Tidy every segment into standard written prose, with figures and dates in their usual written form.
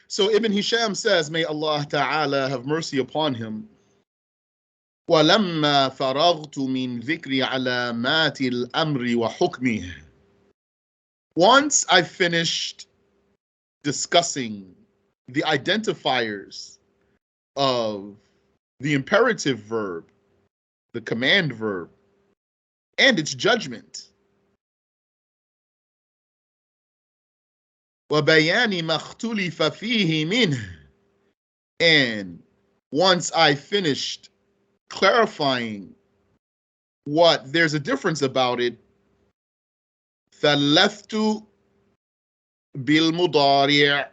So Ibn Hisham says, may Allah Ta'ala have mercy upon him, وَلَمَّا فَرَغْتُ مِنْ ذِكْرِ عَلَامَاتِ الْأَمْرِ وَحُكْمِهِ. Once I finished discussing the identifiers of the imperative verb, the command verb, and its judgment, وَبَيَانِ مَا اخْتُلِفَ فِيهِ مِنْهِ, and once I finished clarifying what there's a difference about it, ثَلَّثْتُ بِالْمُضَارِعِ,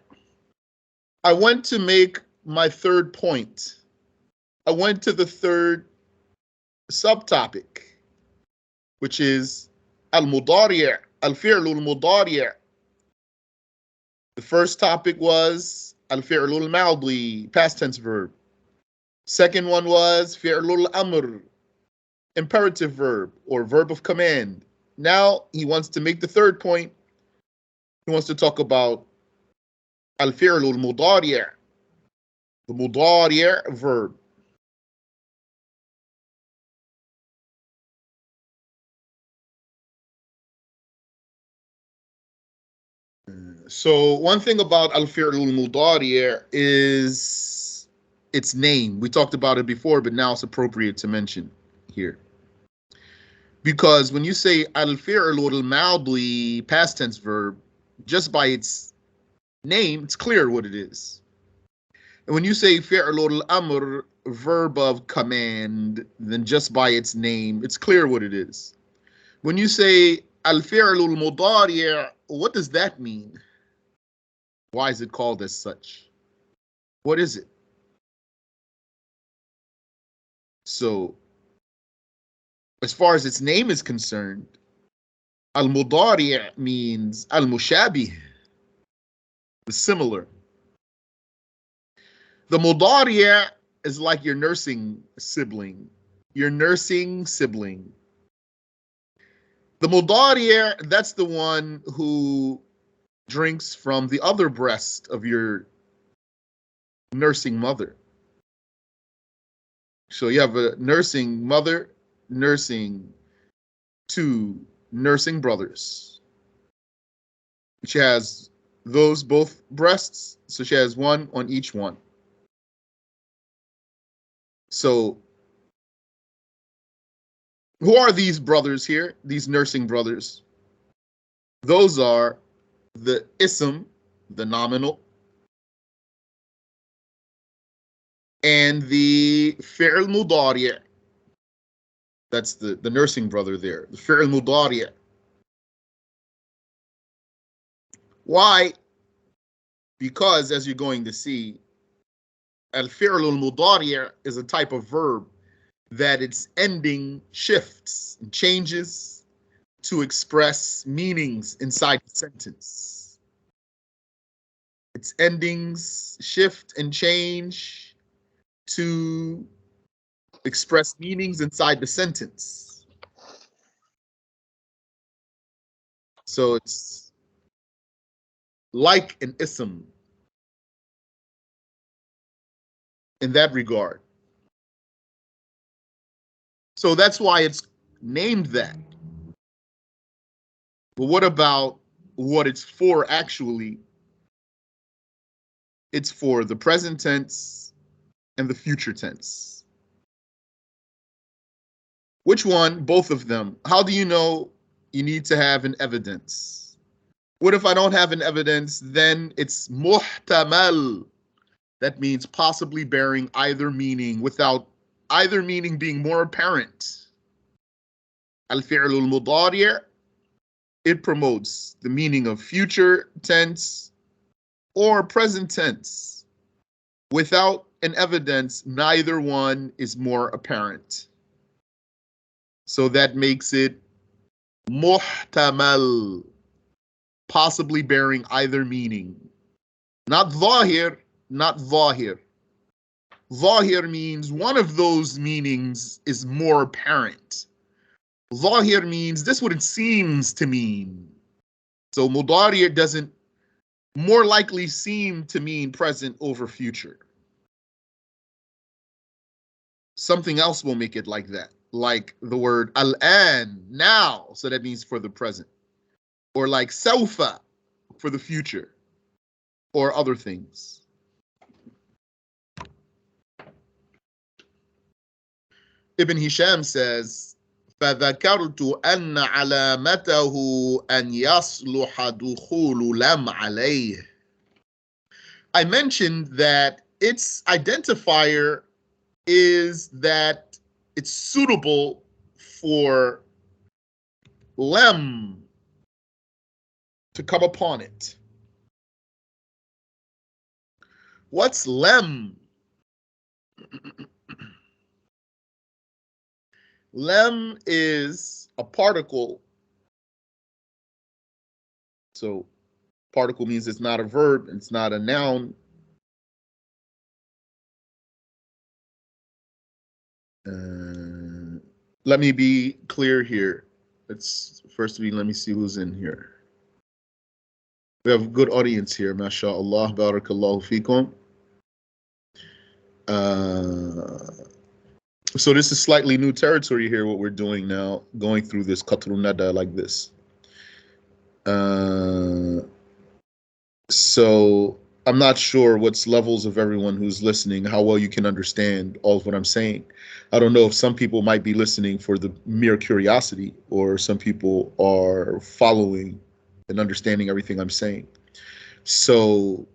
I went to make my third point. I went to the third subtopic, which is al-mudari', al-fi'l al-mudari'. The first topic was al-fi'l al-madi, past tense verb. Second one was fi'l al-amr, imperative verb or verb of command. Now he wants to make the third point. He wants to talk about al-fi'l al-mudari', the mudari' verb. So one thing about al-fi'l al-mudari' is its name. We talked about it before, but now it's appropriate to mention here. Because when you say al-fi'l al-madi, past tense verb, just by its name, it's clear what it is. And when you say fi'l al-amr, verb of command, then just by its name, it's clear what it is. When you say al-fi'l al-mudari', what does that mean? Why is it called as such? What is it? So, as far as its name is concerned, al-mudari' means al-mushabih, the similar. The mudari' is like your nursing sibling. Your nursing sibling. The mudari', that's the one who drinks from the other breast of your nursing mother. So you have a nursing mother, nursing two nursing brothers. She has those both breasts, so she has one on each one. So who are these brothers here, these nursing brothers? Those are the ism, the nominal, and the fi'l mudari'. That's the nursing brother there, the fi'l mudari'. Why? Because, as you're going to see, al-fi'l al-mudari' is a type of verb that its ending shifts and changes to express meanings inside the sentence. Its endings shift and change to express meanings inside the sentence. So it's like an ism in that regard. So that's why it's named that. But what about what it's for actually? It's for the present tense and the future tense. Which one? Both of them. How do you know? You need to have an evidence. What if I don't have an evidence? Then it's muhtamal. That means possibly bearing either meaning without either meaning being more apparent. Al-fi'l al-mudari', it promotes the meaning of future tense or present tense. Without an evidence, neither one is more apparent. So that makes it muhtamal, possibly bearing either meaning. Not zahir, not zahir. Zahir means one of those meanings is more apparent. Zahir means this is what it seems to mean. So mudari' doesn't more likely seem to mean present over future. Something else will make it like that, like the word al-an, now, so that means for the present, or like sawfa for the future, or other things. Ibn Hisham says, فذكرت أن علامته أن يصلح دخول لم عليه. I mentioned that its identifier is that it's suitable for lem to come upon it. What's lem? Lem is a particle. So particle means it's not a verb, it's not a noun. Let me be clear here. Let me see who's in here. We have a good audience here, mashallah, barakallahu fikum. So this is slightly new territory here, what we're doing now, going through this QaTrun-Nada like this. So I'm not sure what's levels of everyone who's listening, how well you can understand all of what I'm saying. I don't know if some people might be listening for the mere curiosity, or some people are following and understanding everything I'm saying. So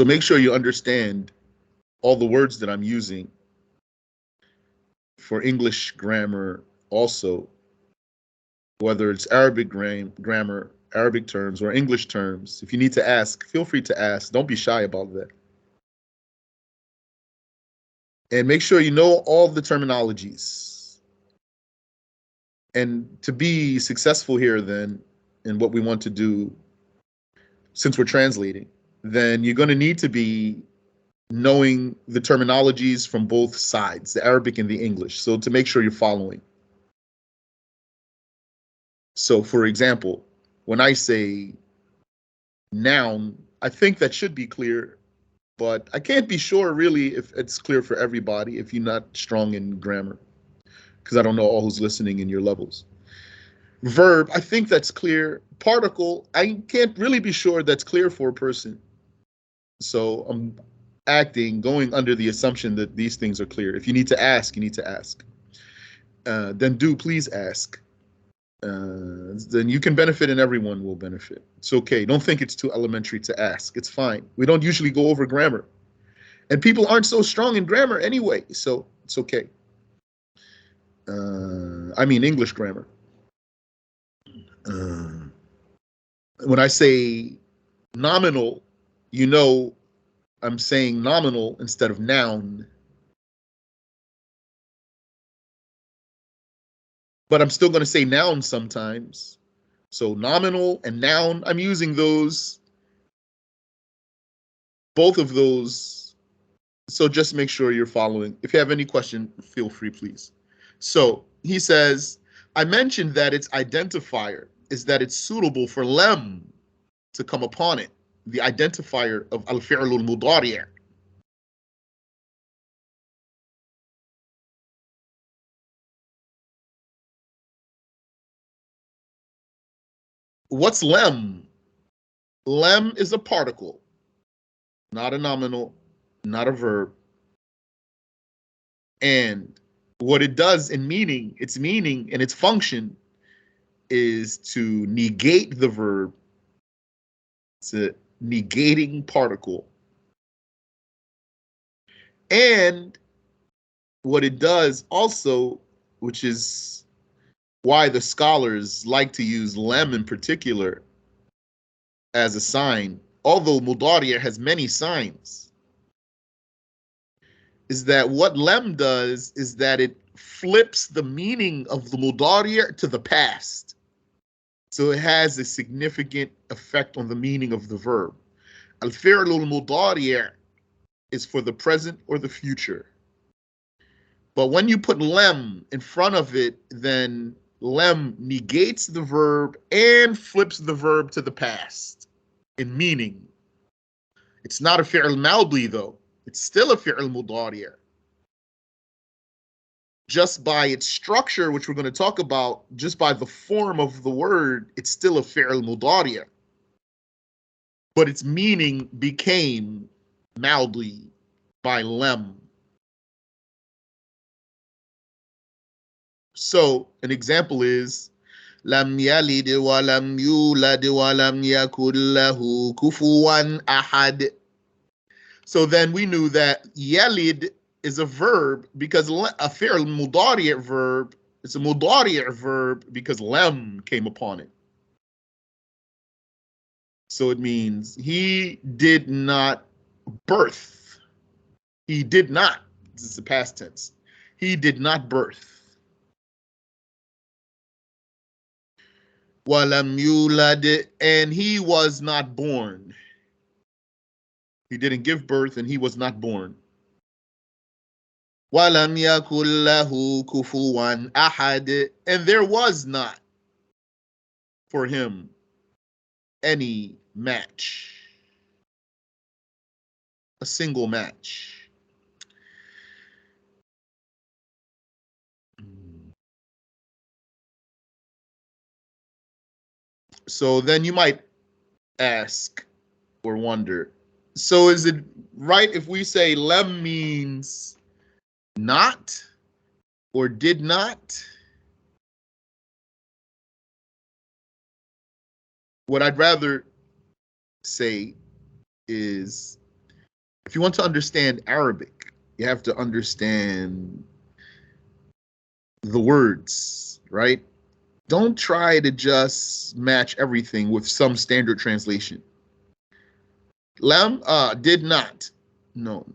make sure you understand all the words that I'm using for English grammar also, whether it's Arabic grammar, Arabic terms, or English terms. If you need to ask, feel free to ask. Don't be shy about that. And make sure you know all the terminologies. And to be successful here then, in what we want to do, since we're translating, then you're going to need to be knowing the terminologies from both sides, the Arabic and the English, so to make sure you're following. So for example, when I say noun, I think that should be clear, but I can't be sure really if it's clear for everybody if you're not strong in grammar, because I don't know all who's listening in your levels. Verb, I think that's clear. Particle, I can't really be sure that's clear for a person. So I'm going under the assumption that these things are clear. If you need to ask, you need to ask. Then please ask. Then you can benefit and everyone will benefit. It's okay. Don't think it's too elementary to ask. It's fine. We don't usually go over grammar. And people aren't so strong in grammar anyway, so it's okay. I mean English grammar. When I say nominal, you know I'm saying nominal instead of noun. But I'm still going to say noun sometimes. So nominal and noun, I'm using those, both of those. So just make sure you're following. If you have any question, feel free, please. So he says, I mentioned that its identifier is that it's suitable for lem to come upon it, the identifier of al-fi'l al-mudari'. What's lem? Lem is a particle, not a nominal, not a verb. And what it does in meaning, its meaning and its function is to negate the verb. It's a negating particle. And what it does also, which is why the scholars like to use lem in particular as a sign, although Mudari has many signs, is that what lem does is that it flips the meaning of the Mudari to the past. So it has a significant effect on the meaning of the verb. Al-fi'l al-mudari' is for the present or the future. But when you put lem in front of it, then Lem negates the verb and flips the verb to the past in meaning. It's not a fi'l madhi though. It's still a fi'l mudari'. Just by its structure, which we're going to talk about, just by the form of the word, it's still a fi'l mudari'. But its meaning became madhi by lem. So an example is lam yalid wa lam yulad wa lam yakul lahu kufuwan ahad. So then we knew that yalid is a verb because a fi'l mudari' verb, it's a mudari' verb because lam came upon it. So it means he did not birth. He did not. This is the past tense. He did not birth. Walam yulad, and he was not born. He didn't give birth and he was not born. Walam yakul lahu kufuwan ahad, and there was not for him any match, a single match. So then you might ask or wonder, so is it right if we say lem means not or did not? What I'd rather say is, if you want to understand Arabic, you have to understand the words, right? Don't try to just match everything with some standard translation. Lam did not. No.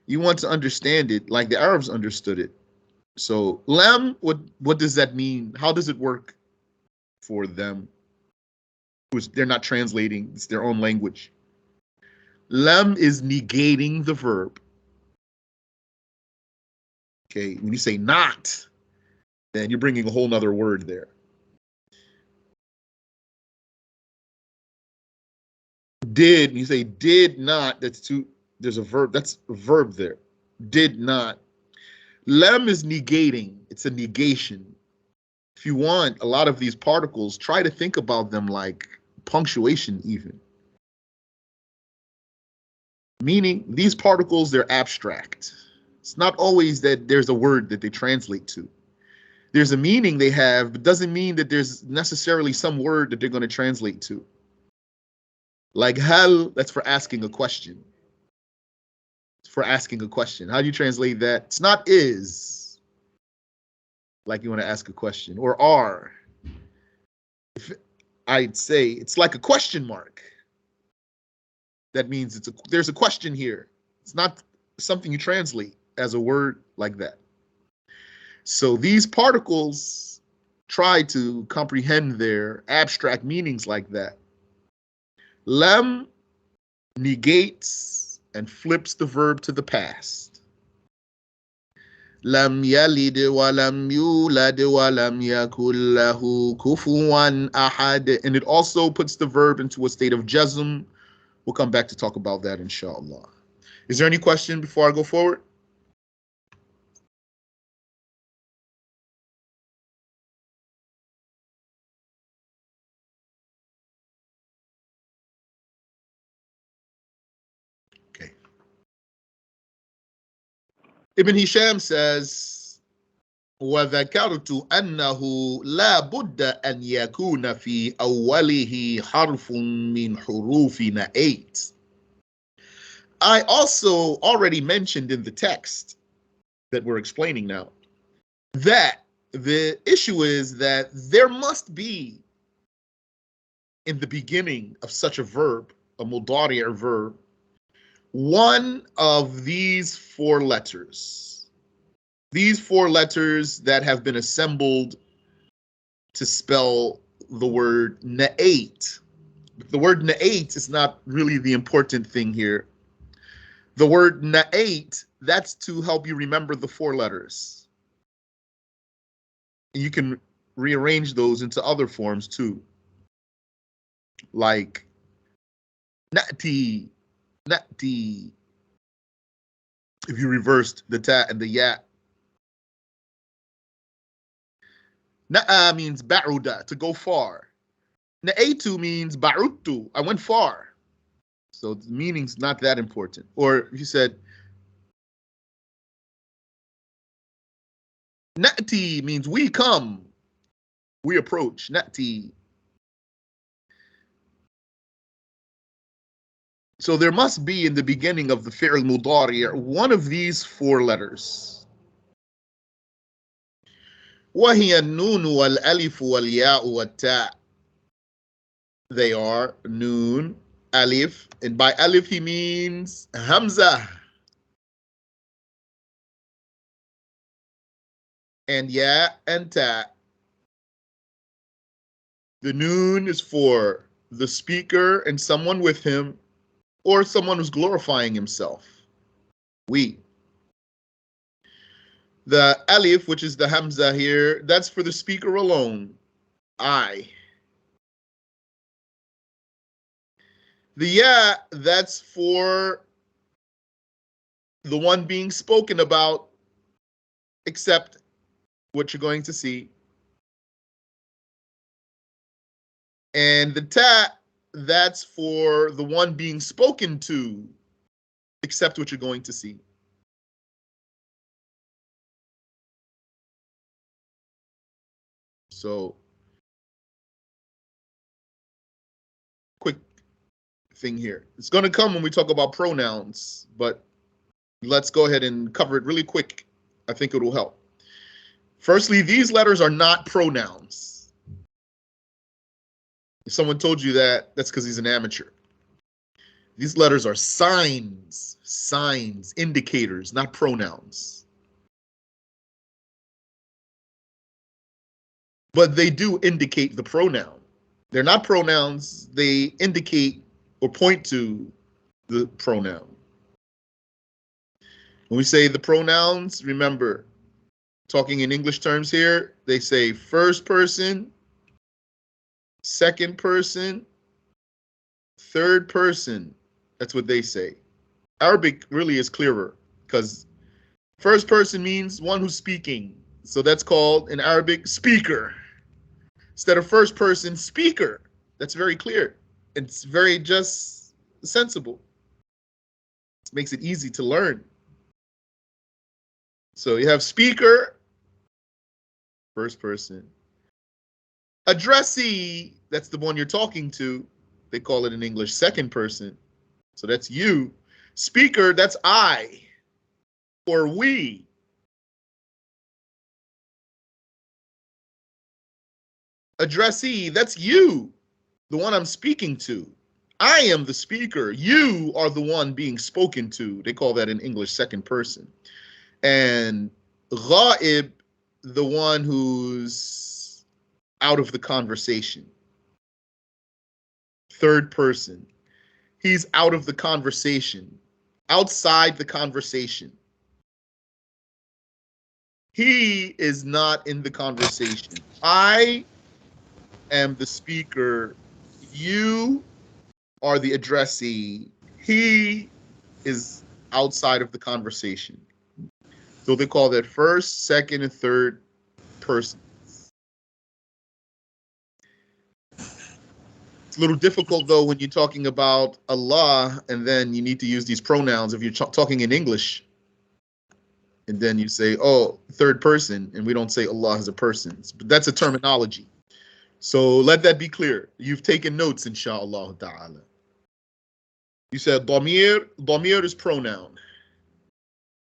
You want to understand it like the Arabs understood it. So lam, what does that mean? How does it work for them? They're not translating, it's their own language. Lam is negating the verb. Okay, when you say not, then you're bringing a whole nother word there. Did, you say did not, there's a verb, that's a verb there. Did not. Lem is negating, it's a negation. If you want a lot of these particles, try to think about them like punctuation even. Meaning these particles, they're abstract. It's not always that there's a word that they translate to. There's a meaning they have, but doesn't mean that there's necessarily some word that they're going to translate to. Like hal, that's for asking a question. It's for asking a question. How do you translate that? It's not is, like you want to ask a question, or are. If I'd say it's like a question mark. That means there's a question here. It's not something you translate as a word like that. So these particles try to comprehend their abstract meanings like that. Lam negates and flips the verb to the past. Lam yalid wa lam yulad wa lam yakul lahu kufuwan ahad. And it also puts the verb into a state of jazm. We'll come back to talk about that, inshallah. Is there any question before I go forward? Okay. Ibn Hisham says, وذكرت أنه لا بد أن يكون في أوله حرف من حروف نأيت. I also already mentioned in the text that we're explaining now that the issue is that there must be in the beginning of such a verb, a mudari' verb, one of these four letters. These four letters that have been assembled to spell the word na'at. The word na'at is not really the important thing here. The word na'at, that's to help you remember the four letters. You can rearrange those into other forms too, like na'ti, na'ti. If you reversed the ta and the ya. Na'a means ba'uda, to go far. Na'atu means ba'udtu, I went far. So the meaning's not that important. Or if you said na'ti means we come, we approach, na'ti. So there must be in the beginning of the fi'l mudari one of these four letters. وهي النون والألف والياء والتاء. They are noon, alif, and by alif he means hamza. And ya and ta. The noon is for the speaker and someone with him, or someone who's glorifying himself. We. The alif, which is the hamza here, that's for the speaker alone. I. The ya, that's for the one being spoken about, except what you're going to see. And the ta, that's for the one being spoken to, except what you're going to see. So, quick thing here. It's going to come when we talk about pronouns, but let's go ahead and cover it really quick. I think it will help. Firstly, these letters are not pronouns. If someone told you that, that's because he's an amateur. These letters are signs, indicators, not pronouns. But they do indicate the pronoun. They're not pronouns, they indicate or point to the pronoun. When we say the pronouns, remember, talking in English terms here, they say first person, second person, third person. That's what they say. Arabic really is clearer because first person means one who's speaking. So that's called in Arabic speaker. Instead of first person, speaker. That's very clear. It's very just sensible. It makes it easy to learn. So you have speaker, first person. Addressee, that's the one you're talking to. They call it in English second person. So that's you. Speaker, that's I or we. Addressee, that's you, the one I'm speaking to. I am the speaker. You are the one being spoken to. They call that in English second person. And ghaib, the one who's out of the conversation. Third person. He's out of the conversation, outside the conversation. He is not in the conversation. I am the speaker. You are the addressee. He is outside of the conversation. So they call that first, second, and third person. It's a little difficult though when you're talking about Allah and then you need to use these pronouns if you're talking in English. And then you say, oh, third person, and we don't say Allah as a person. But that's a terminology. So let that be clear. You've taken notes, inshallah ta'ala. You said damir. Damir is pronoun.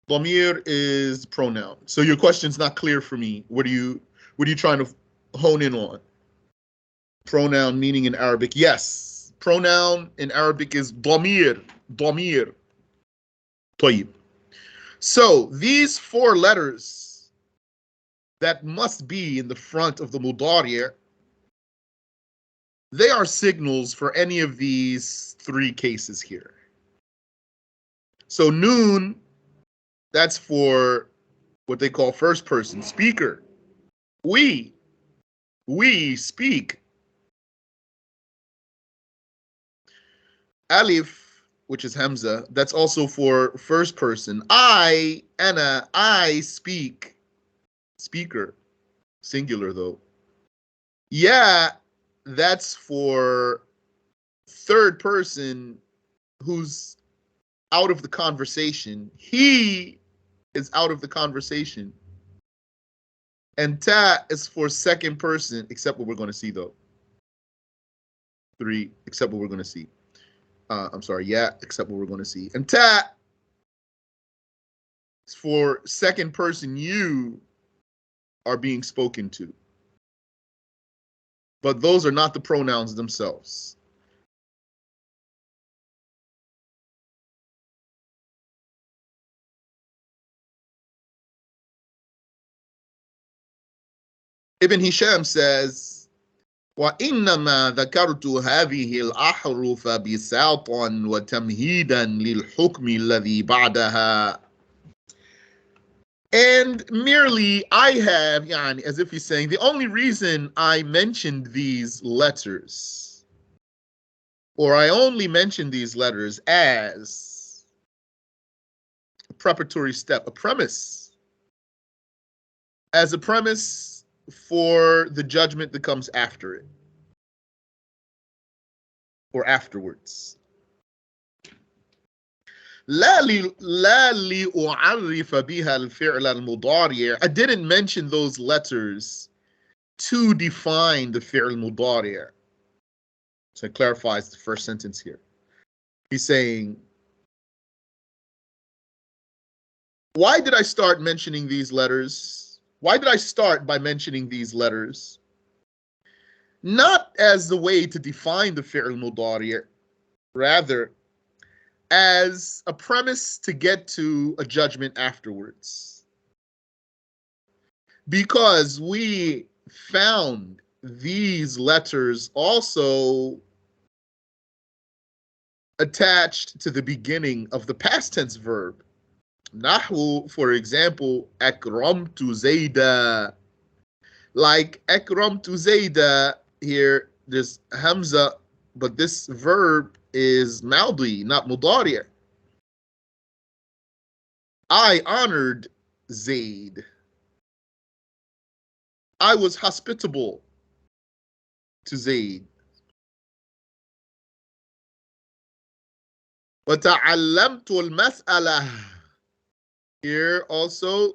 Damir is pronoun. So your question's not clear for me. What are you trying to hone in on? Pronoun meaning in Arabic. Yes. Pronoun in Arabic is damir. Damir. طيب. So these four letters that must be in the front of the mudari', they are signals for any of these three cases here. So noon, that's for what they call first person, speaker. We. We speak. Alif, which is Hamza, that's also for first person. I, Anna, I speak. Speaker, singular though. Yeah, that's for third person who's out of the conversation. He is out of the conversation. And ta is for second person, except what we're going to see though. Three, except what we're going to see. I'm sorry, yeah, except what we're going to see. And ta is for second person, you are being spoken to. But those are not the pronouns themselves. Ibn Hisham says, وإنما ذكرت هذه الأحرف بساطا وتمهيدا للحكم الذي بعدها. And merely I have, yani, as if he's saying, the only reason I mentioned these letters, or I only mentioned these letters as a preparatory step, a premise, as a premise for the judgment that comes after it, or afterwards. لا لأعرف بها الفعل المضارع. I didn't mention those letters to define the fi'l mudari'. So it clarifies the first sentence here. He's saying, why did I start mentioning these letters? Why did I start by mentioning these letters? Not as the way to define the fi'l mudari', rather as a premise to get to a judgment afterwards. Because we found these letters also attached to the beginning of the past tense verb. Nahu, for example, akramtu Zayda. Like akramtu Zayda, here there's Hamza, but this verb is Maldi, not Mudari'. I honored Zayd. I was hospitable to Zayd. وَتَعَلَّمْتُ الْمَسْأَلَةِ. Here also,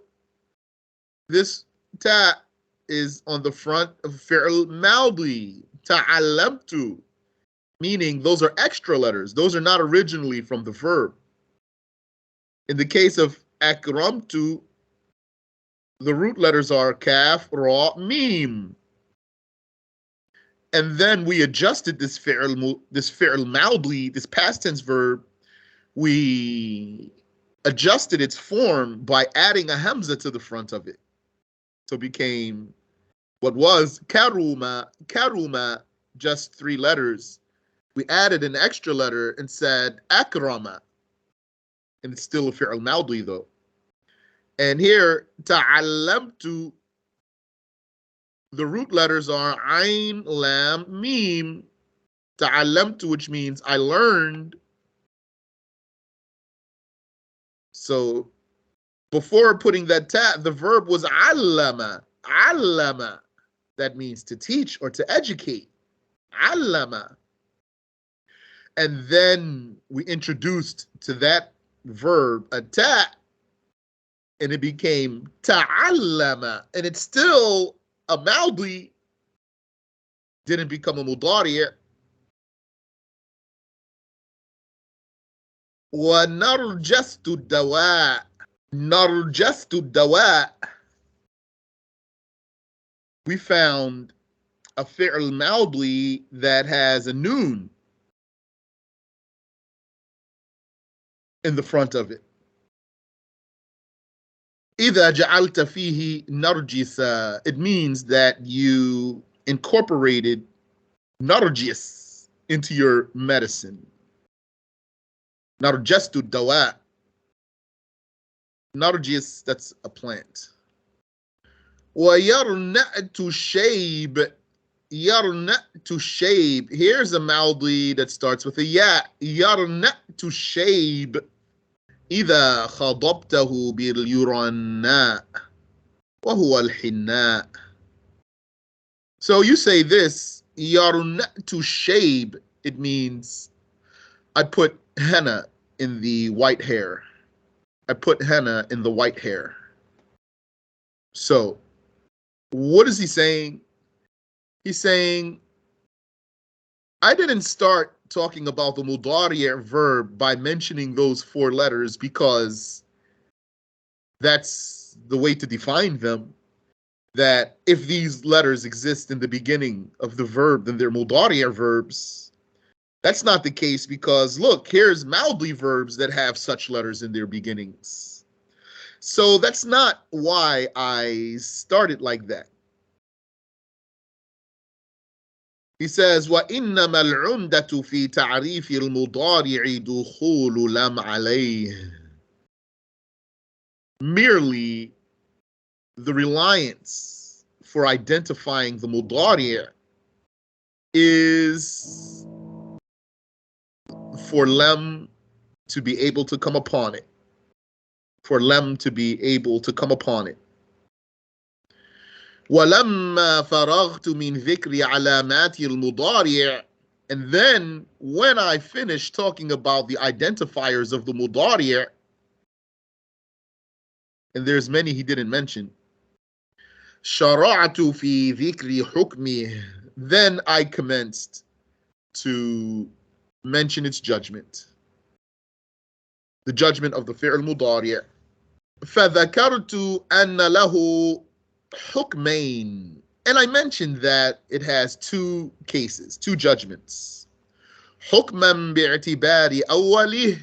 this ta is on the front of fi'l Maldi. Ta'allamtu, meaning those are extra letters. Those are not originally from the verb. In the case of akramtu, the root letters are kaf, ra, mim. And then we adjusted this fi'l maldi, this past tense verb, we adjusted its form by adding a hamza to the front of it. So it became what was karuma, karuma, just three letters. We added an extra letter and said akrama. And it's still a fi'l maldi though. And here, ta'allamtu, the root letters are ayn, lam, mim. Ta'allamtu, which means I learned. So before putting that ta, the verb was allama, allama. That means to teach or to educate. Allama. And then we introduced to that verb a ta, and it became ta'allama. And it's still a maldi, didn't become a mudari'. وَنَرْجَسْتُ الدَّوَاء. نَرْجَسْتُ الدَّوَاء. We found a fi'l maldi that has a noon in the front of it. إِذَا جَعَلْتَ فِيهِ نَرْجِسًا. It means that you incorporated narjis into your medicine. Narjastu dawa. Narjis, that's a plant. وَيَرْنَأْتُ شَيْب. to shape. Here's a Maldi that starts with a ya. to shape. إذا خضبته باليرناء وهو الحناء. So you say this, to shape. It means I put henna in the white hair. I put henna in the white hair. So what is he saying? He's saying, I didn't start talking about the MuDaari verb by mentioning those four letters because that's the way to define them. That if these letters exist in the beginning of the verb, then they're MuDaari verbs. That's not the case because look, here's Maldi verbs that have such letters in their beginnings. So that's not why I started like that. He says, وَإِنَّمَا الْعُمْدَةُ فِي تَعْرِيفِ الْمُضَارِعِ دُخُولُ لَمْ عَلَيْهِ. Merely the reliance for identifying the mudari' is for lam to be able to come upon it. For lam to be able to come upon it. وَلَمَّا فَرَغْتُ مِنْ ذِكْرِ عَلَامَاتِ الْمُضَارِعِ. And then when I finish talking about the identifiers of the mudari', and there's many he didn't mention, شَرَعْتُ فِي ذِكْرِ حُكْمِهِ. Then I commenced to mention its judgment. The judgment of the fi'l mudari'. فَذَكَرْتُ أَنَّ لَهُ حُكْمَيْن. And I mentioned that it has two cases, two judgments. حُكْمًا بِاعْتِبَارِ أَوَّلِهِ.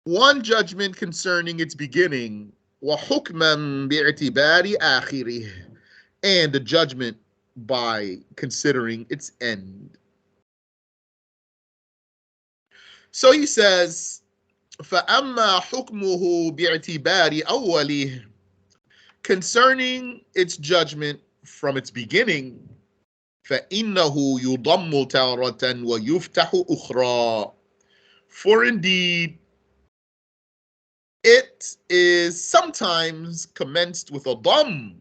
One judgment concerning its beginning. وَحُكْمًا بِاعْتِبَارِ آخِرِهِ. And a judgment by considering its end. So he says, فَأَمَّا حُكْمُهُ بِاعْتِبَارِ أَوَّلِهِ. Concerning its judgment from its beginning, فَإِنَّهُ يُضَمُّ تَارَةً وَيُفْتَحُ أُخْرَى. For indeed, it is sometimes commenced with a dam,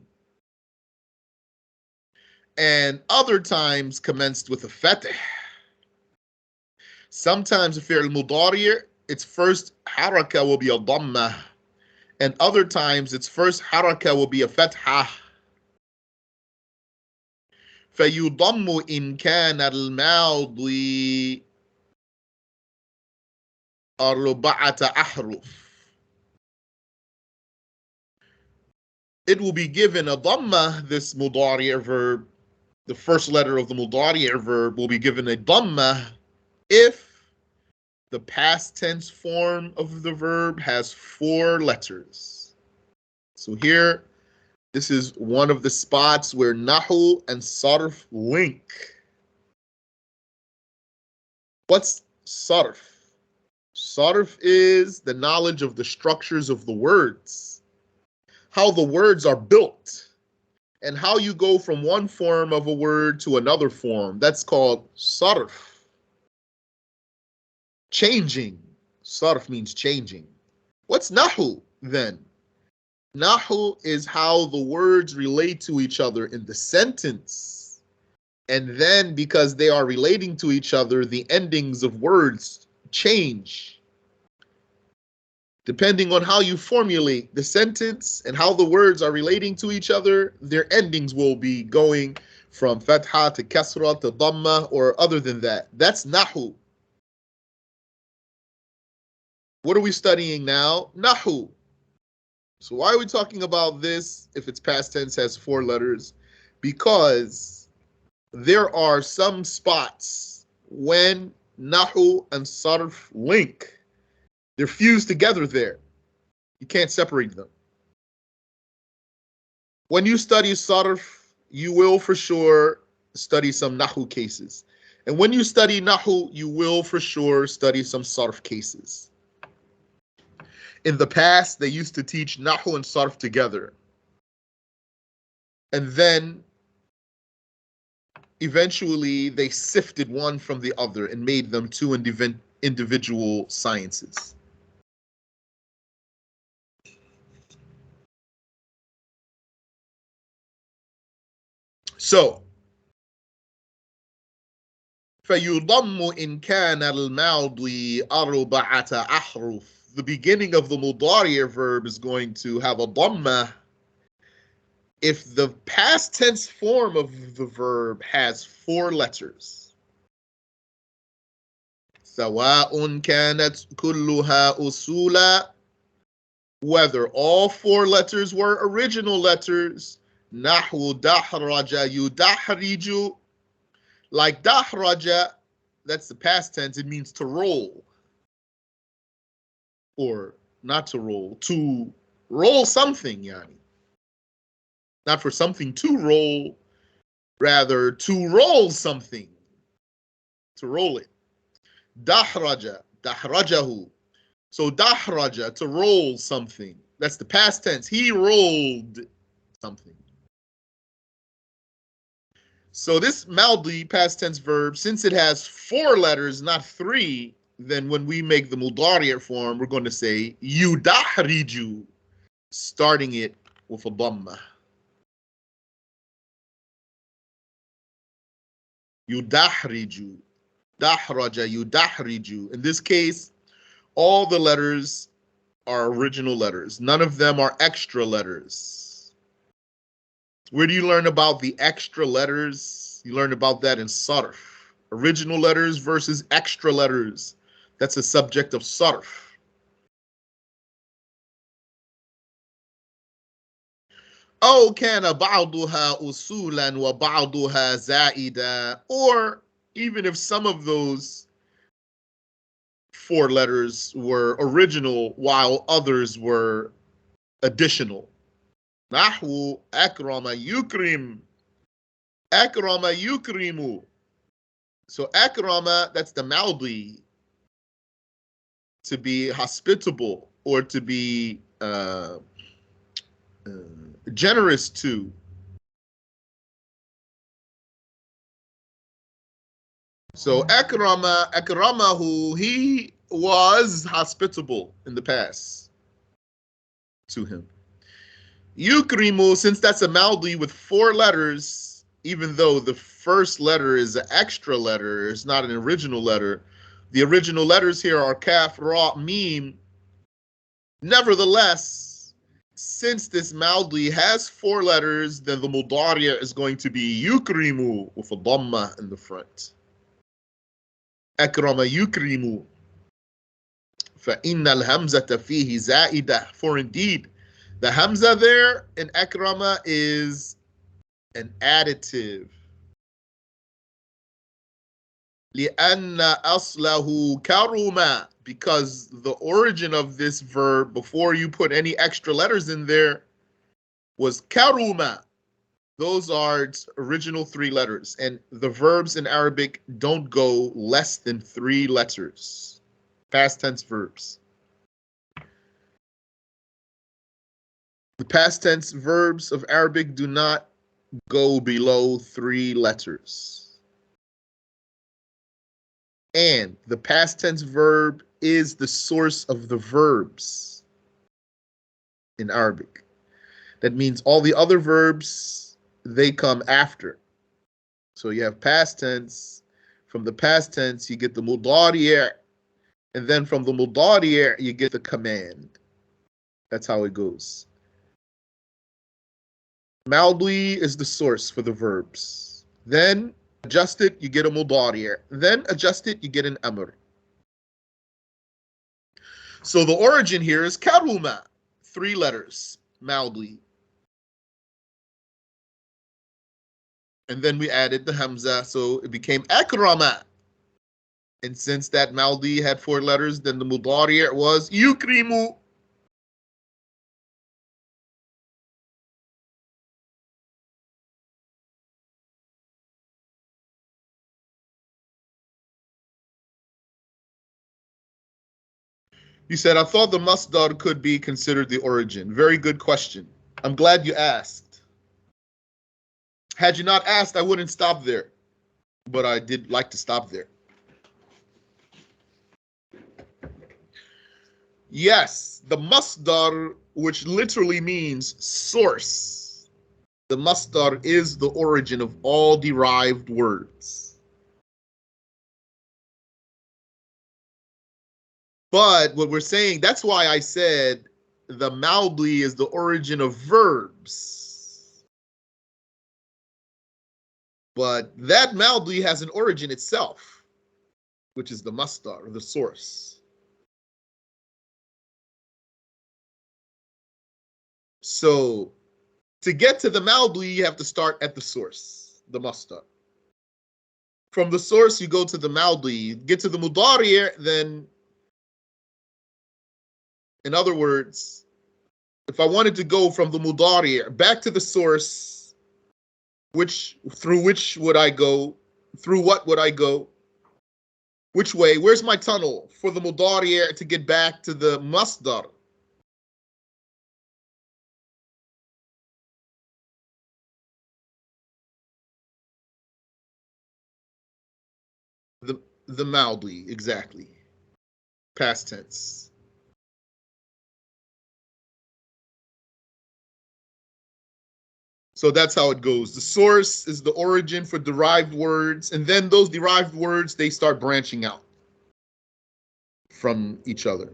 and other times commenced with a fath. Sometimes if you're al-mudari', its first haraka will be a dhamma, and other times its first haraka will be a fathah. فَيُضَمُّ إِنْ كَانَ الْمَاضِي أَرْبَعَةَ أَحْرُفٍ. It will be given a dhamma, this mudari' verb. The first letter of the mudari' verb will be given a dhamma if the past tense form of the verb has 4 letters. So here, this is one of the spots where nahu and sarf link. What's sarf? Sarf is the knowledge of the structures of the words, how the words are built, and how you go from one form of a word to another form. That's called sarf. Changing. Sarf means changing. What's nahu then? Nahu is how the words relate to each other in the sentence. And then because they are relating to each other, the endings of words change. Depending on how you formulate the sentence and how the words are relating to each other, their endings will be going from fatha to kasra to dhamma or other than that. That's nahu. What are we studying now? Nahu. So why are we talking about this if its past tense has 4 letters? Because there are some spots when nahu and sarf link. They're fused together there. You can't separate them. When you study sarf, you will for sure study some nahu cases. And when you study nahu, you will for sure study some sarf cases. In the past, they used to teach nahu and sarf together. And then eventually they sifted one from the other and made them two individual sciences. So, فَيُضَمُّ إِنْ كَانَ الْمَاضِي أَرْبَعَةَ أَحْرُفٍ. The beginning of the Mudari verb is going to have a dhamma if the past tense form of the verb has 4 letters. سواء كانت كلها أصولا, whether all 4 letters were original letters. نحو دحرج يدحرج, like dahraja, that's the past tense, it means to roll. Or not to roll something, yani. Not for something to roll, rather to roll something, to roll it. Dahraja, dahrajahu. So dahraja, to roll something. That's the past tense. He rolled something. So this maldi, past tense verb, since it has 4 letters, not 3, then when we make the mudari form, we're going to say yudahriju, starting it with a dhamma. Yudahriju, dahraja, yudahriju. In this case, all the letters are original letters. None of them are extra letters. Where do you learn about the extra letters? You learn about that in sarf. Original letters versus extra letters. That's a subject of sarf. أو كان بعضها أصولا وبعضها زائدا, or even if some of those 4 letters were original while others were additional. نحو أكرم يكرم, أكرم يكرم. So akrama, that's the maldi, to be hospitable or to be generous to. So akramahu, he was hospitable in the past to him. Yukrimu, since that's a maldi with 4 letters, even though the first letter is an extra letter, it's not an original letter. The original letters here are kaf, ra, mim. Nevertheless, since this maldi has 4 letters, then the mudari is going to be yukrimu with a dhamma in the front. Akrama yukrimu. فَإِنَّ الْهَمْزَةَ فِيهِ زَائِدَةٌ. For indeed, the hamza there in akrama is an additive. لِأَنَّ أَصْلَهُ كَرُمَ, because the origin of this verb, before you put any extra letters in there, was karuma. Those are its original 3 letters. And the verbs in Arabic don't go less than 3 letters. Past tense verbs. The past tense verbs of Arabic do not go below 3 letters. And the past tense verb is the source of the verbs in Arabic. That means all the other verbs, they come after. So you have past tense. From the past tense, you get the mudari', and then from the mudari' you get the command. That's how it goes. Maldi is the source for the verbs. Then adjust it, you get a mudari'. Then adjust it, you get an amr. So the origin here is karuma, 3 letters, maldi. And then we added the hamza, so it became akrama. And since that maldi had 4 letters, then the mudari' was yukrimu. You said, I thought the masdar could be considered the origin. Very good question. I'm glad you asked. Had you not asked, I wouldn't stop there. but I did like to stop there. Yes, the masdar, which literally means source. The masdar is the origin of all derived words. But what we're saying, that's why I said the maudi is the origin of verbs. But that maudi has an origin itself, which is the masdar, the source. So to get to the maudi, you have to start at the source, the masdar. From the source, you go to the maudi. Get to the MuDaari, then, in other words, if I wanted to go from the MuDaari back to the source, through which would I go? Through what would I go? Which way? Where's my tunnel for the MuDaari to get back to the masdar? The maudi, exactly. Past tense. So that's how it goes. The source is the origin for derived words, and then those derived words, they start branching out from each other.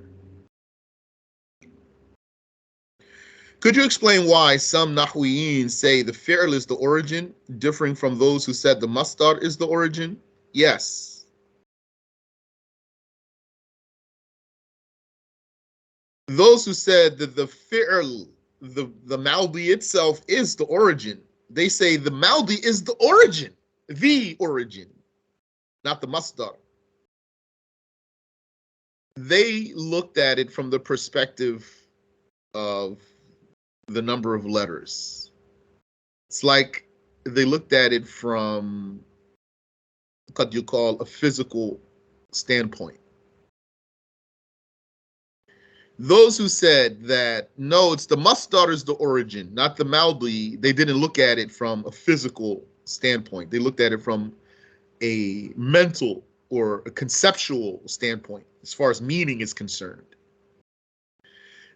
Could you explain why some Nahwiyin say the fi'l is the origin, differing from those who said the masdar is the origin? Yes. Those who said that the fi'l, the maudi itself is the origin, they say the maudi is the origin, not the masdar. They looked at it from the perspective of the number of letters. It's like they looked at it from what you call a physical standpoint. Those who said that no, it's the masdar is the origin, not the maudi, they didn't look at it from a physical standpoint. They looked at it from a mental or a conceptual standpoint as far as meaning is concerned.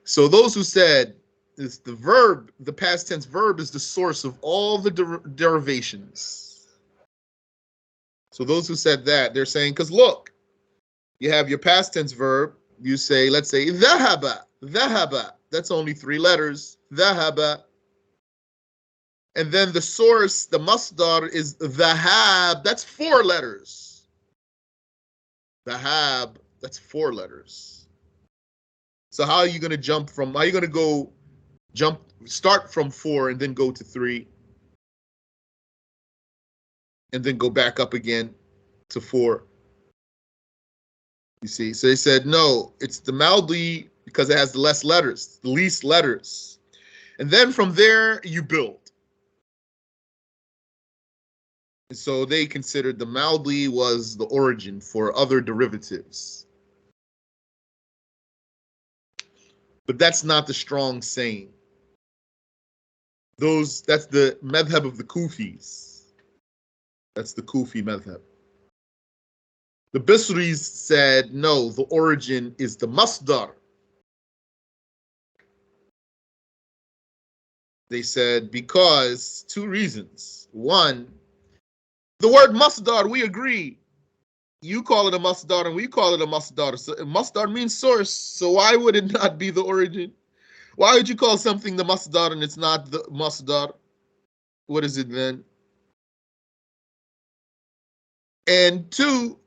So those who said is the verb, the past tense verb is the source of all the derivations. So those who said that, they're saying, because look, you have your past tense verb, you say, let's say, dhahaba, dhahaba. That's only 3 letters, dhahaba. And then the source, the masdar, is dhahab, that's 4 letters. Dhahab, that's 4 letters. So how are you going to how are you going to start from 4 and then go to 3? And then go back up again to 4. You see, so they said, no, it's the maudi because it has the least letters. And then from there, you build. And so they considered the maudi was the origin for other derivatives. But that's not the strong saying. That's the madhab of the Kufis. That's the Kufi madhab. The Bisris said, no, the origin is the masdar. They said because 2 reasons. One, the word masdar, we agree. You call it a masdar and we call it a masdar. So masdar means source. So why would it not be the origin? Why would you call something the masdar and it's not the masdar? What is it then? And 2,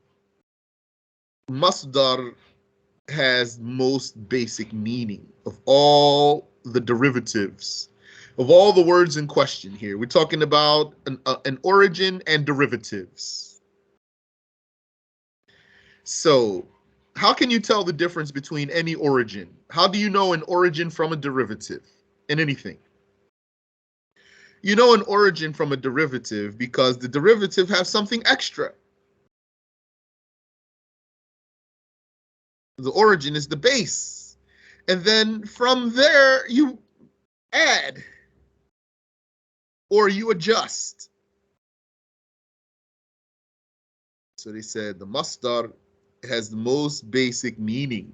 masdar has most basic meaning of all the derivatives, of all the words in question here. We're talking about an origin and derivatives. So how can you tell the difference between any origin? How do you know an origin from a derivative in anything? You know an origin from a derivative because the derivative has something extra. The origin is the base. And then from there, you add or you adjust. So they said the masdar has the most basic meaning.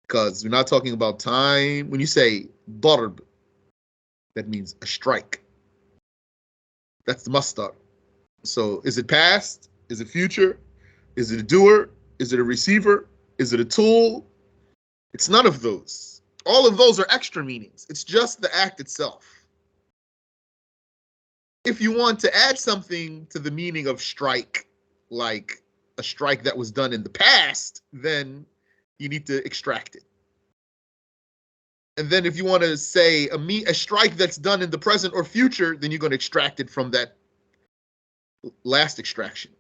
Because we're not talking about time. When you say darb, that means a strike. That's the masdar. So is it past? Is it future? Is it a doer? Is it a receiver? Is it a tool? It's none of those. All of those are extra meanings. It's just the act itself. If you want to add something to the meaning of strike, like a strike that was done in the past, then you need to extract it. And then if you want to say a strike that's done in the present or future, then you're going to extract it from that last extraction,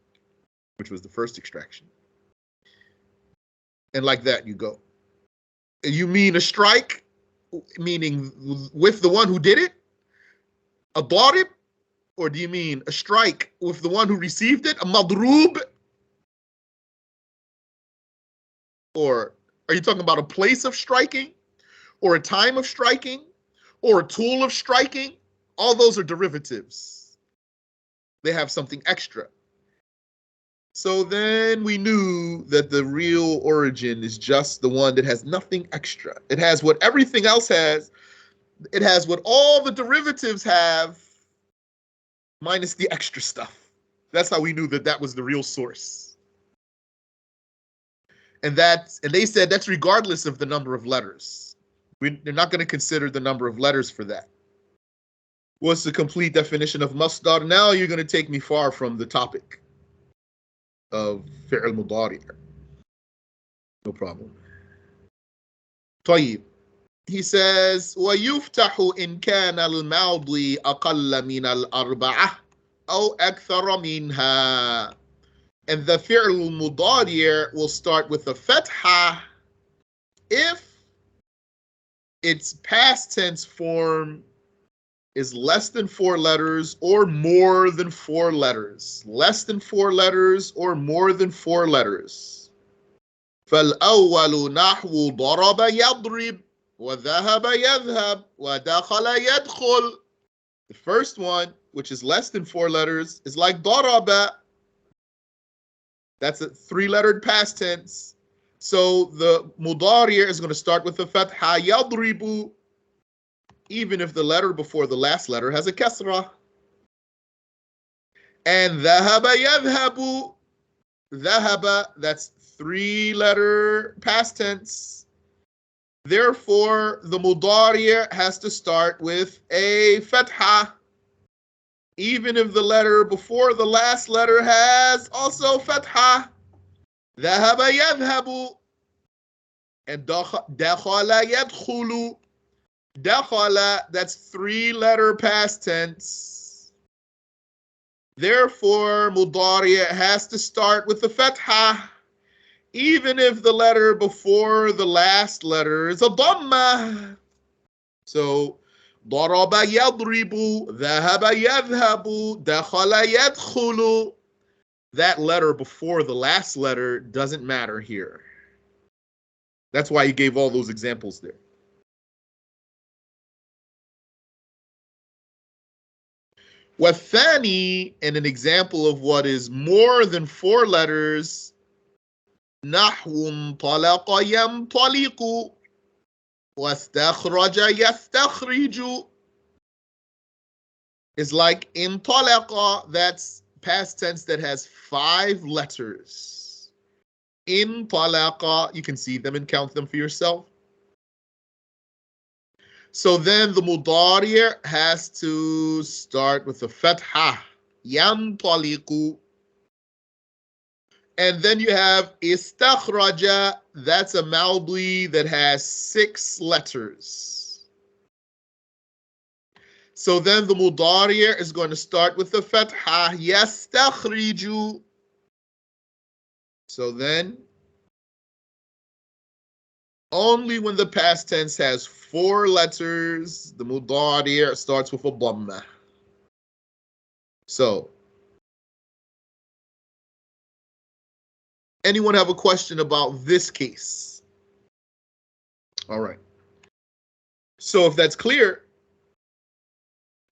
which was the first extraction. And like that you go. You mean a strike, meaning with the one who did it? A darib? Or do you mean a strike with the one who received it? A madrub? Or are you talking about a place of striking? Or a time of striking? Or a tool of striking? All those are derivatives. They have something extra. So then we knew that the real origin is just the one that has nothing extra. It has what everything else has. It has what all the derivatives have, minus the extra stuff. That's how we knew that that was the real source. And they said that's regardless of the number of letters. They're not going to consider the number of letters for that. What's the complete definition of masdar? Now you're going to take me far from the topic of fi'l mudari. No problem. طيب. He says, ويفتح إن كان الماضي أقل من الأربعة أو أكثر منها. And the fi'l mudari will start with a fatha if its past tense form is less than 4 letters or more than 4 letters. Less than 4 letters or more than 4 letters. فالأول نحو ضرب يضرب وذهب يذهب ودخل يدخل. The first one, which is less than 4 letters, is like ضرب. That's a 3-lettered past tense. So the mudari is going to start with the fatha yadribu, even if the letter before the last letter has a kasra. And dhahaba yadhabu, dhahaba, that's 3-letter past tense. Therefore, the mudari has to start with a fatha, even if the letter before the last letter has also fatha. Dhahaba yadhabu. And dakhala yadkhulu. Dakhala, that's 3-letter past tense. Therefore, mudari has to start with the fatha, even if the letter before the last letter is a dhamma. So, daraba yadribu, dhahaba yadhabu, dakhala yadkhulu. That letter before the last letter doesn't matter here. That's why he gave all those examples there. والثاني, and an example of what is more than 4 letters, نحو انطلق ينطلق واستخرج يستخرج, is like انطلق, that's past tense that has 5 letters. انطلق, you can see them and count them for yourself. So then the mudari has to start with the fatha, yantaliqu. And then you have istakhraja, that's a madi that has 6 letters. So then the mudari is going to start with the fatha, yastakhriju. So then, only when the past tense has 4 letters, the mudari starts with a dhamma. So, anyone have a question about this case? All right. So if that's clear,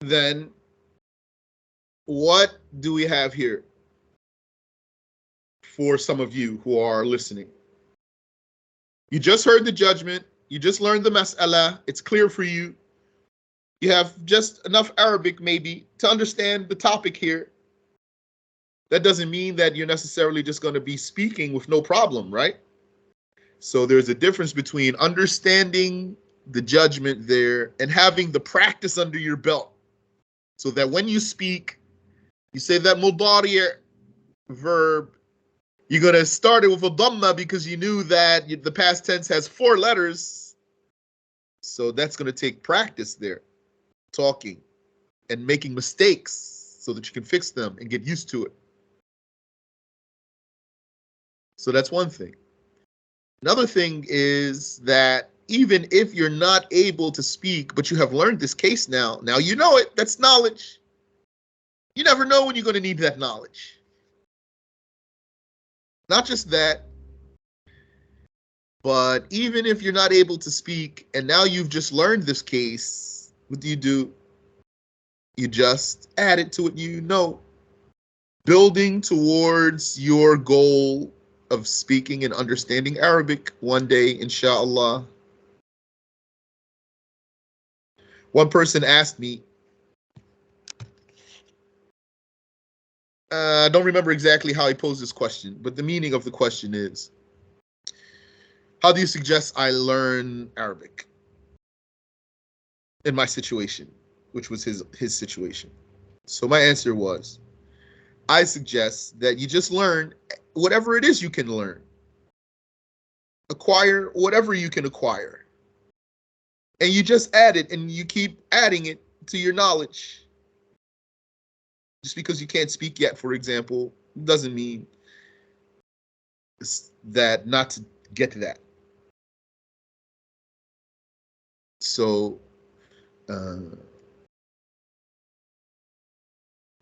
then what do we have here for some of you who are listening? You just heard the judgment. You just learned the mas'ala. It's clear for you. You have just enough Arabic maybe to understand the topic here. That doesn't mean that you're necessarily just going to be speaking with no problem, right? So there's a difference between understanding the judgment there and having the practice under your belt so that when you speak, you say that MuDaari verb, you're going to start it with a dhamma because you knew that the past tense has 4 letters. So that's going to take practice there, talking and making mistakes so that you can fix them and get used to it. So that's one thing. Another thing is that even if you're not able to speak, but you have learned this case now you know it, that's knowledge. You never know when you're going to need that knowledge. Not just that, but even if you're not able to speak and now you've just learned this case, what do? You just add it to what you know. Building towards your goal of speaking and understanding Arabic one day, inshallah. One person asked me, I don't remember exactly how he posed this question, but the meaning of the question is, how do you suggest I learn Arabic in my situation, which was his situation? So my answer was, I suggest that you just learn whatever it is you can learn. Acquire whatever you can acquire. And you just add it and you keep adding it to your knowledge. Just because you can't speak yet, for example, doesn't mean that not to get to that. So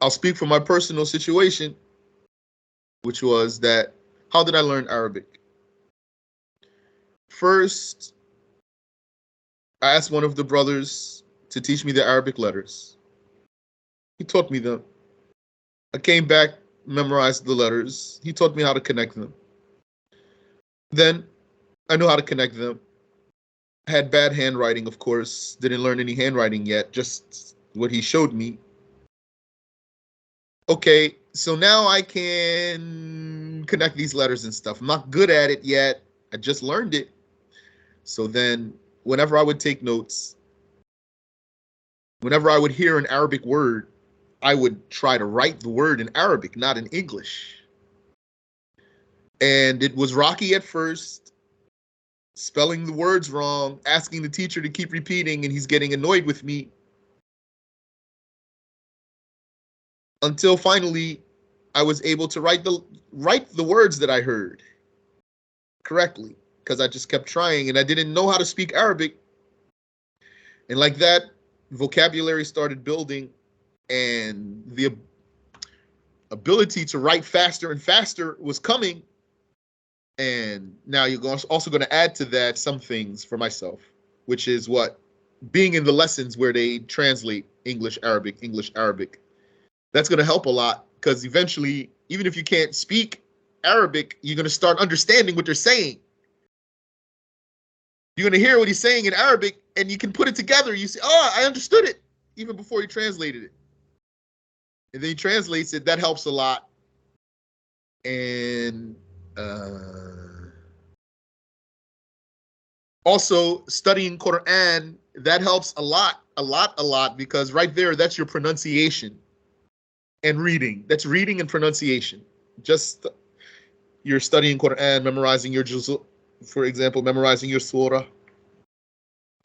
I'll speak from my personal situation, which was that, how did I learn Arabic? First, I asked one of the brothers to teach me the Arabic letters. He taught me them. I came back, memorized the letters. He taught me how to connect them. Then I knew how to connect them. I had bad handwriting, of course. Didn't learn any handwriting yet, just what he showed me. Okay, so now I can connect these letters and stuff. I'm not good at it yet. I just learned it. So then whenever I would take notes, whenever I would hear an Arabic word, I would try to write the word in Arabic, not in English. And it was rocky at first, spelling the words wrong, asking the teacher to keep repeating, and he's getting annoyed with me. Until finally, I was able to write the words that I heard correctly, because I just kept trying, and I didn't know how to speak Arabic. And like that, vocabulary started building, and the ability to write faster and faster was coming. And now you're also going to add to that some things for myself, which is what? Being in the lessons where they translate English, Arabic, English, Arabic. That's going to help a lot, because eventually, even if you can't speak Arabic, you're going to start understanding what they're saying. You're going to hear what he's saying in Arabic, and you can put it together. You say, oh, I understood it, even before he translated it. And then he translates it. That helps a lot. And also studying Quran, that helps a lot, because right there, that's your pronunciation and reading. That's reading and pronunciation. Just you're studying Quran, memorizing your juz', for example, memorizing your surah,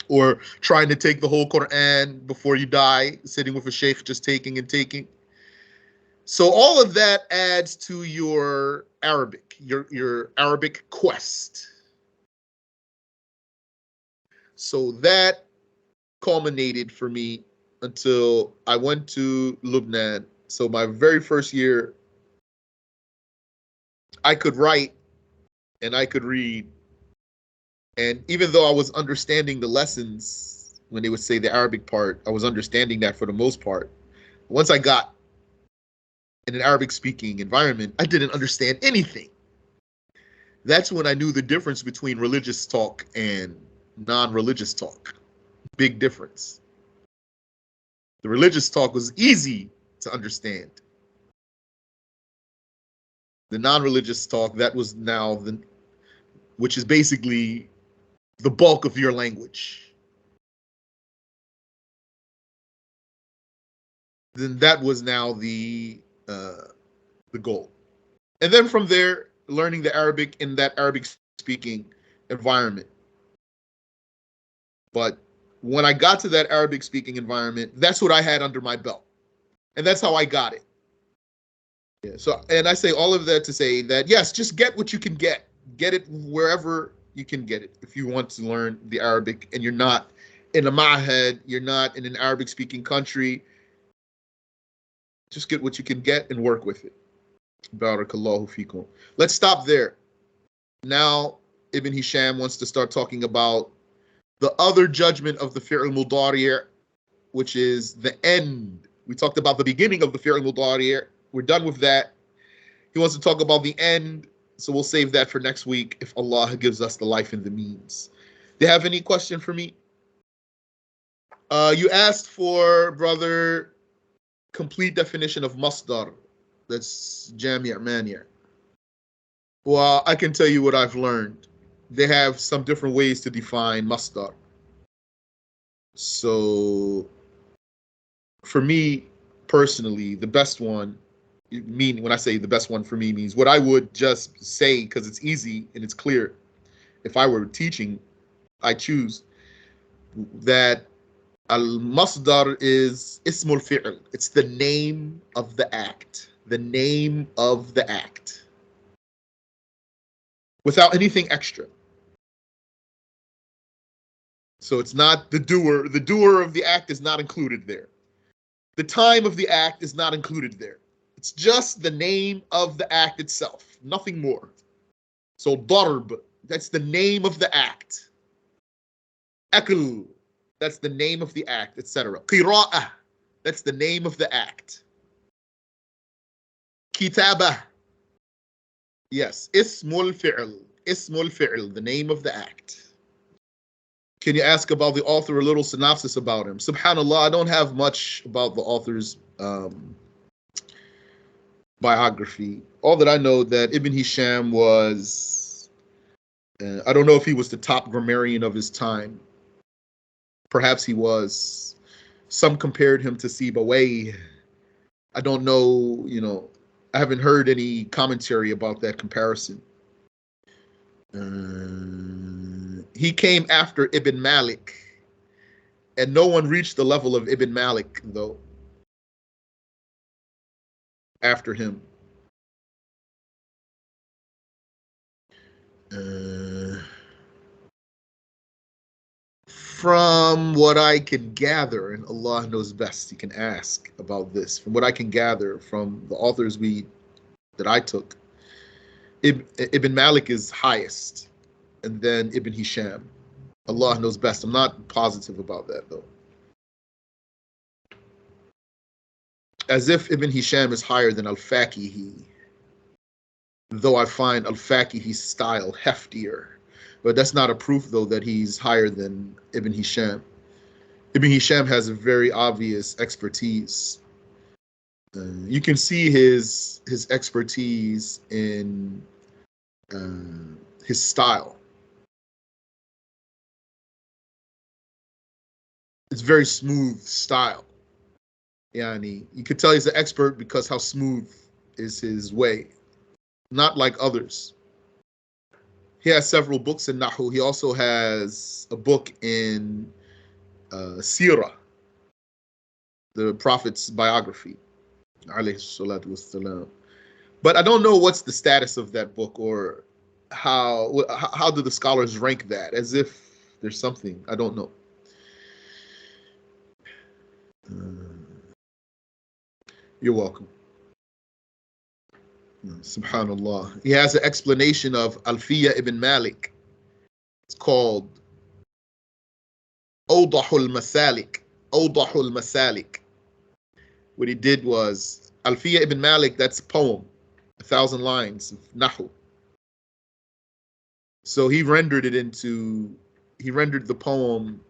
or trying to take the whole Quran before you die, sitting with a sheikh, just taking and taking. So all of that adds to your Arabic, your Arabic quest. So that culminated for me until I went to Lebanon. So my very first year, I could write and I could read. And even though I was understanding the lessons when they would say the Arabic part, I was understanding that for the most part. Once I got in an Arabic-speaking environment, I didn't understand anything. That's when I knew the difference between religious talk and non-religious talk. Big difference. The religious talk was easy to understand. The non-religious talk, that was now which is basically the bulk of your language. Then that was now the goal. And then from there, learning the Arabic in that Arabic-speaking environment. But when I got to that Arabic-speaking environment, that's what I had under my belt. And that's how I got it. Yeah, so, and I say all of that to say that, yes, just get what you can get. Get it wherever you can get it. If you want to learn the Arabic and you're not in a ma'had, you're not in an Arabic-speaking country, just get what you can get and work with it. Barakallahu fikum. Let's stop there. Now, Ibn Hisham wants to start talking about the other judgment of the fi'l mudari', which is the end. We talked about the beginning of the fi'l mudari'. We're done with that. He wants to talk about the end, so we'll save that for next week if Allah gives us the life and the means. Do you have any question for me? You asked for, brother, complete definition of masdar. That's jami' mani'. Well, I can tell you what I've learned. They have some different ways to define masdar. So, for me personally, the best one, meaning when I say the best one for me means what I would just say because it's easy and it's clear. If I were teaching, I choose that al-masdar is ismul fi'l. It's the name of the act. The name of the act. Without anything extra. So it's not the doer. The doer of the act is not included there. The time of the act is not included there. It's just the name of the act itself, nothing more. So darb, that's the name of the act. Akl, that's the name of the act, etc. Qira'ah, that's the name of the act. Kitabah, yes, ismul fi'l, the name of the act. Can you ask about the author, a little synopsis about him? Subhanallah, I don't have much about the author's biography. All that I know that Ibn Hisham was, I don't know if he was the top grammarian of his time. Perhaps he was. Some compared him to Sibawayh. I don't know, I haven't heard any commentary about that comparison. He came after Ibn Malik, and no one reached the level of Ibn Malik, though, after him. From what I can gather, and Allah knows best, you can ask about this. From what I can gather from the authors that I took, Ibn Malik is highest, and then Ibn Hisham. Allah knows best. I'm not positive about that, though. As if Ibn Hisham is higher than Al-Faqihi, though I find Al-Faqihi's style heftier. But that's not a proof, though, that he's higher than Ibn Hisham. Ibn Hisham has a very obvious expertise. You can see his expertise in his style. It's very smooth style. Yani, you could tell he's an expert because how smooth is his way. Not like others. He has several books in Nahu. He also has a book in Sirah, the Prophet's biography, alayhi salatu wassalam. But I don't know what's the status of that book, or how do the scholars rank that, as if there's something. I don't know. You're welcome. Subhanallah. He has an explanation of Alfiya ibn Malik. It's called Awdahul Masalik. Awdahul Masalik. What he did was, Alfiya ibn Malik, that's a poem, 1,000 lines of Nahu. So he rendered the poem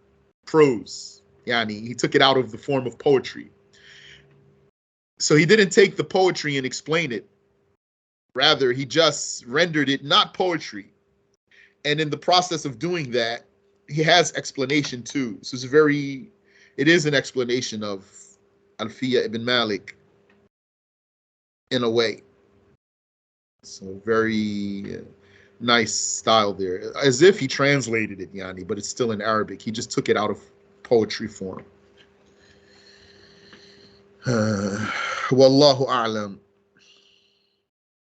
prose. Yani, he took it out of the form of poetry. So he didn't take the poetry and explain it. Rather, he just rendered it not poetry. And in the process of doing that, he has explanation too. So it is an explanation of Alfiya ibn Malik in a way. So very nice style there. As if he translated it, Yani, but it's still in Arabic. He just took it out of poetry form. Wallahu a'lam.